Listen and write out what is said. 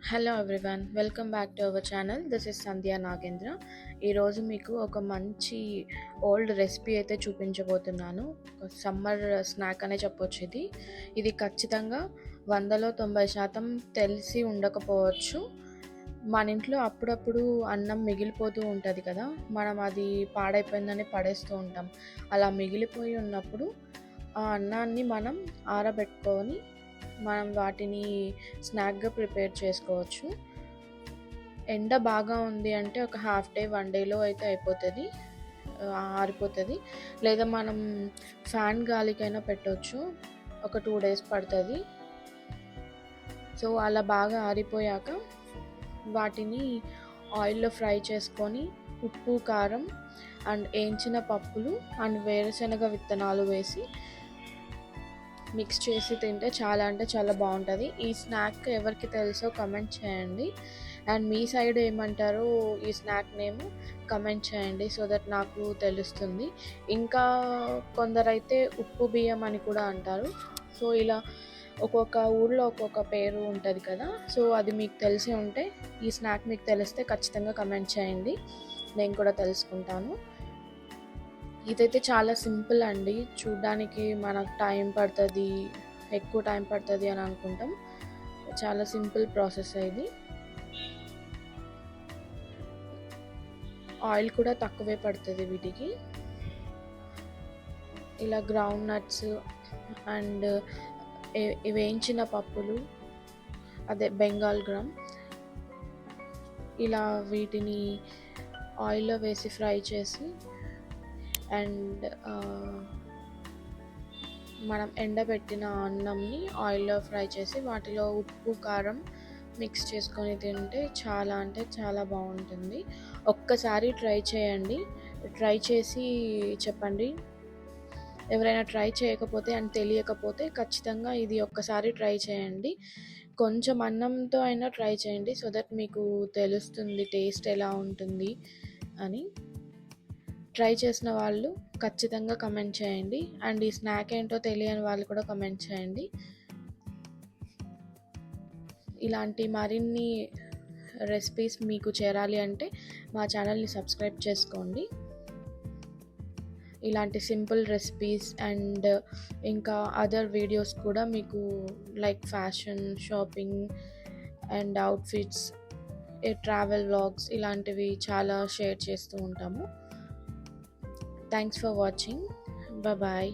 Hello everyone, welcome back to our channel. This is Sandhya Nagendra. ఈరోజు మీకు ఒక మంచి ఓల్డ్ రెసిపీ అయితే చూపించబోతున్నాను. ఒక సమ్మర్ స్నాక్ అనే చెప్పొచ్చు. ఇది ఖచ్చితంగా 100లో 90% తెలిసి ఉండకపోవచ్చు. మన ఇంట్లో అప్పుడప్పుడు అన్నం మిగిలిపోతూ ఉంటుంది కదా, మనం అది పాడైపోయిందని పడేస్తూ ఉంటాం. అలా మిగిలిపోయి ఉన్నప్పుడు ఆ అన్నాన్ని మనం ఆరబెట్టుకొని మనం వాటిని స్నాక్గా ప్రిపేర్ చేసుకోవచ్చు. ఎండ బాగా ఉంది అంటే ఒక హాఫ్ డే 1 డేలో అయితే అయిపోతుంది, ఆరిపోతుంది. లేదా మనం ఫ్యాన్ గాలికైనా పెట్టవచ్చు, ఒక 2 డేస్ పడుతుంది. సో అలా బాగా ఆరిపోయాక వాటిని ఆయిల్లో ఫ్రై చేసుకొని ఉప్పు, కారం అండ్ వేయించిన పప్పులు అండ్ వేరుశనగ విత్తనాలు వేసి మిక్స్ చేసి తింటే చాలా అంటే చాలా బాగుంటుంది. ఈ స్నాక్ ఎవరికి తెలుసో కమెంట్ చేయండి. అండ్ మీ సైడ్ ఏమంటారో ఈ స్నాక్ నేమ్ కమెంట్ చేయండి, సో దట్ నాకు తెలుస్తుంది. ఇంకా కొందరైతే ఉప్పు బియ్యం అని కూడా అంటారు. సో ఇలా ఒక్కొక్క ఊళ్ళో ఒక్కొక్క పేరు ఉంటుంది కదా. సో అది మీకు తెలిసి ఉంటే, ఈ స్నాక్ మీకు తెలిస్తే ఖచ్చితంగా కమెంట్ చేయండి, నేను కూడా తెలుసుకుంటాను. ఇదైతే చాలా సింపుల్ అండి. చూడ్డానికి మనకు టైం పడుతుంది, ఎక్కువ టైం పడుతుంది అని అనుకుంటాం. చాలా సింపుల్ ప్రాసెస్ ఇది. ఆయిల్ కూడా తక్కువే పడుతుంది వీటికి. ఇలా గ్రౌండ్ నట్స్ అండ్ వేయించిన పప్పులు, అదే బెంగాల్ గ్రామ్, ఇలా వీటిని ఆయిల్లో వేసి ఫ్రై చేసి అండ్ మనం ఎండబెట్టిన అన్నంని ఆయిల్లో ఫ్రై చేసి వాటిలో ఉప్పు, కారం మిక్స్ చేసుకొని తింటే చాలా అంటే చాలా బాగుంటుంది. ఒక్కసారి ట్రై చేయండి, ట్రై చేసి చెప్పండి. ఎవరైనా ట్రై చేయకపోతే అండ్ తెలియకపోతే ఖచ్చితంగా ఇది ఒక్కసారి ట్రై చేయండి. కొంచెం అన్నంతో అయినా ట్రై చేయండి, సో దట్ మీకు తెలుస్తుంది టేస్ట్ ఎలా ఉంటుంది అని. ట్రై చేసిన వాళ్ళు ఖచ్చితంగా కమెంట్ చేయండి. అండ్ ఈ స్నాక్ ఏంటో తెలియని వాళ్ళు కూడా కమెంట్ చేయండి. ఇలాంటి మరిన్ని రెసిపీస్ మీకు చేరాలి అంటే మా ఛానల్ని సబ్స్క్రైబ్ చేసుకోండి. ఇలాంటి సింపుల్ రెసిపీస్ అండ్ ఇంకా అదర్ వీడియోస్ కూడా మీకు like fashion, shopping and outfits, travel vlogs ఇలాంటివి చాలా షేర్ చేస్తూ ఉంటాము. Thanks for watching. Bye bye.